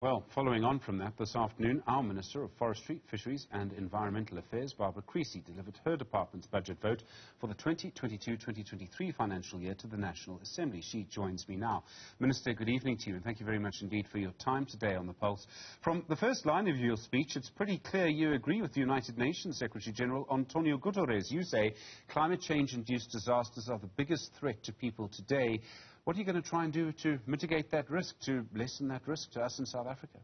Well, following on from that, this afternoon, our Minister of Forestry, Fisheries and Environmental Affairs, Barbara Creasy, delivered her department's budget vote for the 2022-2023 financial year to the National Assembly. She joins me now. Minister, good evening to you, and thank you very much indeed for your time today on The Pulse. From the first line of your speech, it's pretty clear you agree with the United Nations Secretary-General Antonio Guterres. You say climate change-induced disasters are the biggest threat to people today. What are you going to try and do to mitigate that risk, to lessen that risk to us in South Africa?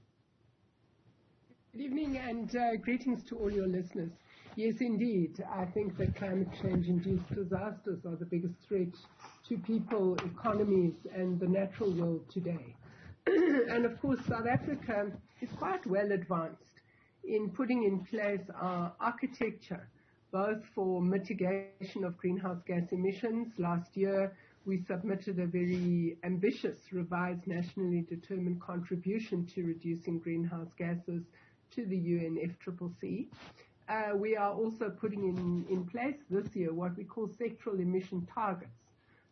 Good evening and greetings to all your listeners. Yes, indeed. I think that climate change-induced disasters are the biggest threat to people, economies and the natural world today. And of course, South Africa is quite well advanced in putting in place our architecture, both for mitigation of greenhouse gas emissions. Last year, we submitted a very ambitious revised nationally determined contribution to reducing greenhouse gases to the UNFCCC. We are also putting in place this year what we call sectoral emission targets.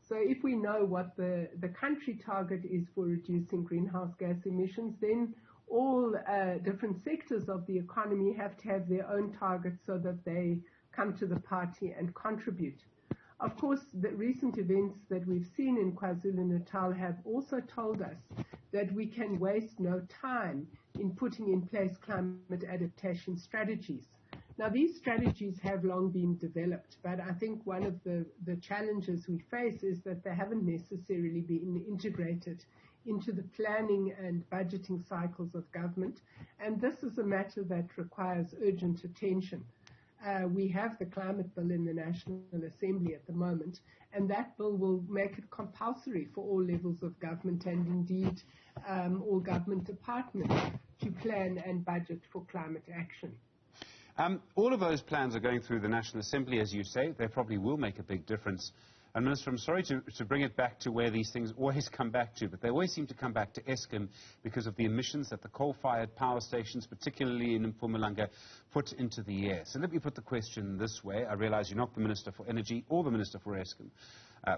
So if we know what the country target is for reducing greenhouse gas emissions, then all different sectors of the economy have to have their own targets so that they come to the party and contribute. Of course, the recent events that we've seen in KwaZulu-Natal have also told us that we can waste no time in putting in place climate adaptation strategies. Now, these strategies have long been developed, but I think one of the challenges we face is that they haven't necessarily been integrated into the planning and budgeting cycles of government, and this is a matter that requires urgent attention. We have the climate bill in the National Assembly at the moment, and that bill will make it compulsory for all levels of government and indeed all government departments to plan and budget for climate action. All of those plans are going through the National Assembly, as you say. They probably will make a big difference. And Minister, I'm sorry to bring it back to where these things always come back to, but they always seem to come back to Eskom because of the emissions that the coal-fired power stations, particularly in Mpumalanga, put into the air. So let me put the question this way. I realize you're not the Minister for Energy or the Minister for Eskom,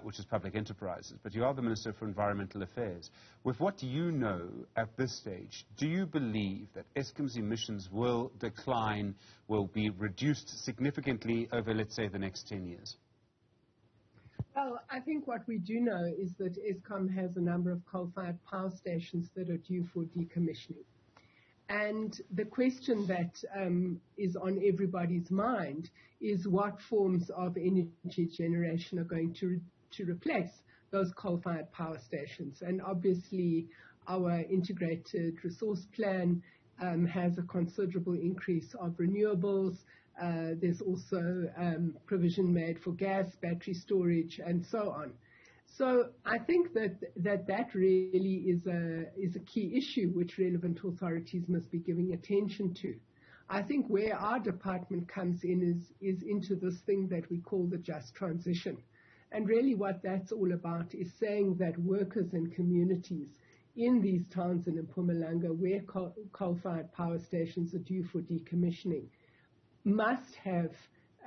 which is public enterprises, but you are the Minister for Environmental Affairs. With what you know at this stage, do you believe that Eskom's emissions will decline, will be reduced significantly over, let's say, the next 10 years? Well, I think what we do know is that Eskom has a number of coal-fired power stations that are due for decommissioning. And the question that is on everybody's mind is what forms of energy generation are going to replace those coal-fired power stations. And obviously, our integrated resource plan has a considerable increase of renewables. There's also provision made for gas, battery storage, and so on. So I think that really is a key issue which relevant authorities must be giving attention to. I think where our department comes in is into this thing that we call the just transition. And really what that's all about is saying that workers and communities in these towns in Mpumalanga where coal-fired power stations are due for decommissioning must have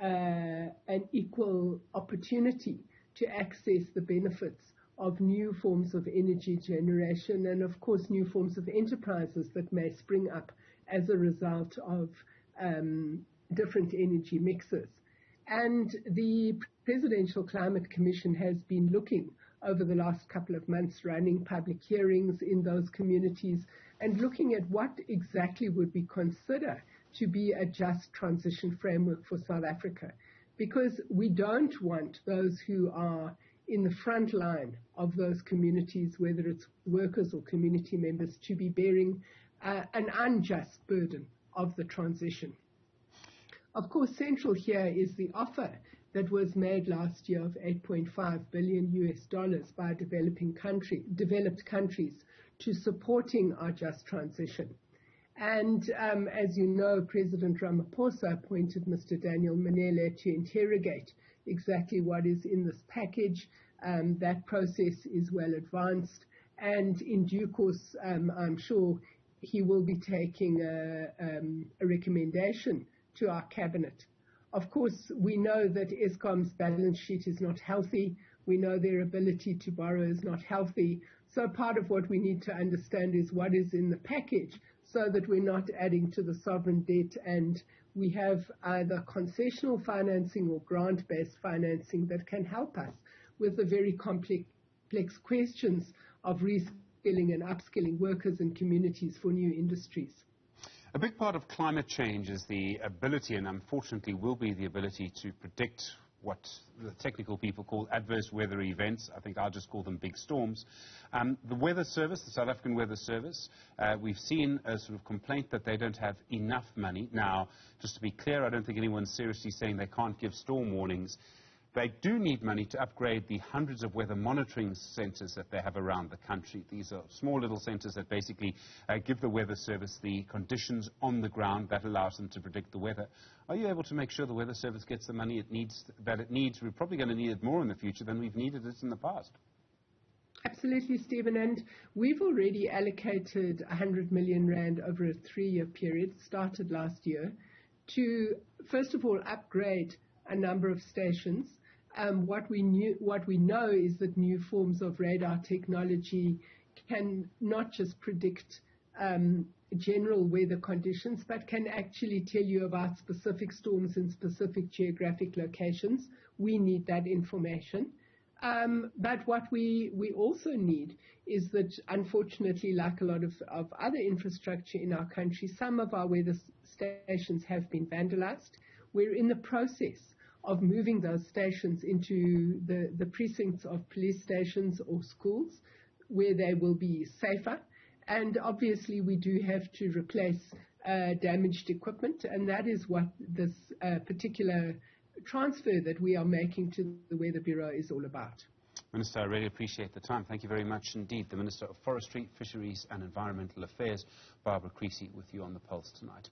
an equal opportunity to access the benefits of new forms of energy generation and, of course, new forms of enterprises that may spring up as a result of different energy mixes. And the Presidential Climate Commission has been looking over the last couple of months, running public hearings in those communities and looking at what exactly would we consider to be a just transition framework for South Africa, because we don't want those who are in the front line of those communities, whether it's workers or community members, to be bearing an unjust burden of the transition. Of course, central here is the offer that was made last year of $8.5 billion by developed countries to supporting our just transition. And as you know, President Ramaphosa appointed Mr. Daniel Manele to interrogate exactly what is in this package. That process is well advanced, and in due course, I'm sure he will be taking a recommendation to our cabinet. Of course, we know that Eskom's balance sheet is not healthy. We know their ability to borrow is not healthy. So part of what we need to understand is what is in the package so that we're not adding to the sovereign debt, and we have either concessional financing or grant-based financing that can help us with the very complex questions of reskilling and upskilling workers and communities for new industries. A big part of climate change is the ability, and unfortunately will be the ability, to predict what the technical people call adverse weather events. I think I'll just call them big storms. The Weather Service, the South African Weather Service, we've seen a sort of complaint that they don't have enough money. Now, just to be clear, I don't think anyone's seriously saying they can't give storm warnings. They do need money to upgrade the hundreds of weather monitoring centres that they have around the country. These are small little centres that basically give the Weather Service the conditions on the ground that allows them to predict the weather. Are you able to make sure the Weather Service gets the money it needs? We're probably going to need it more in the future than we've needed it in the past. Absolutely, Stephen, and we've already allocated 100 million rand over a 3-year period, started last year, to, first of all, upgrade a number of stations. What we know is that new forms of radar technology can not just predict general weather conditions, but can actually tell you about specific storms in specific geographic locations. We need that information. But what we also need is that, unfortunately, like a lot of other infrastructure in our country, some of our weather stations have been vandalized. We're in the process of moving those stations into the precincts of police stations or schools where they will be safer. And obviously we do have to replace damaged equipment, and that is what this particular transfer that we are making to the Weather Bureau is all about. Minister, I really appreciate the time. Thank you very much indeed. The Minister of Forestry, Fisheries and Environmental Affairs, Barbara Creasy, with you on the Pulse tonight.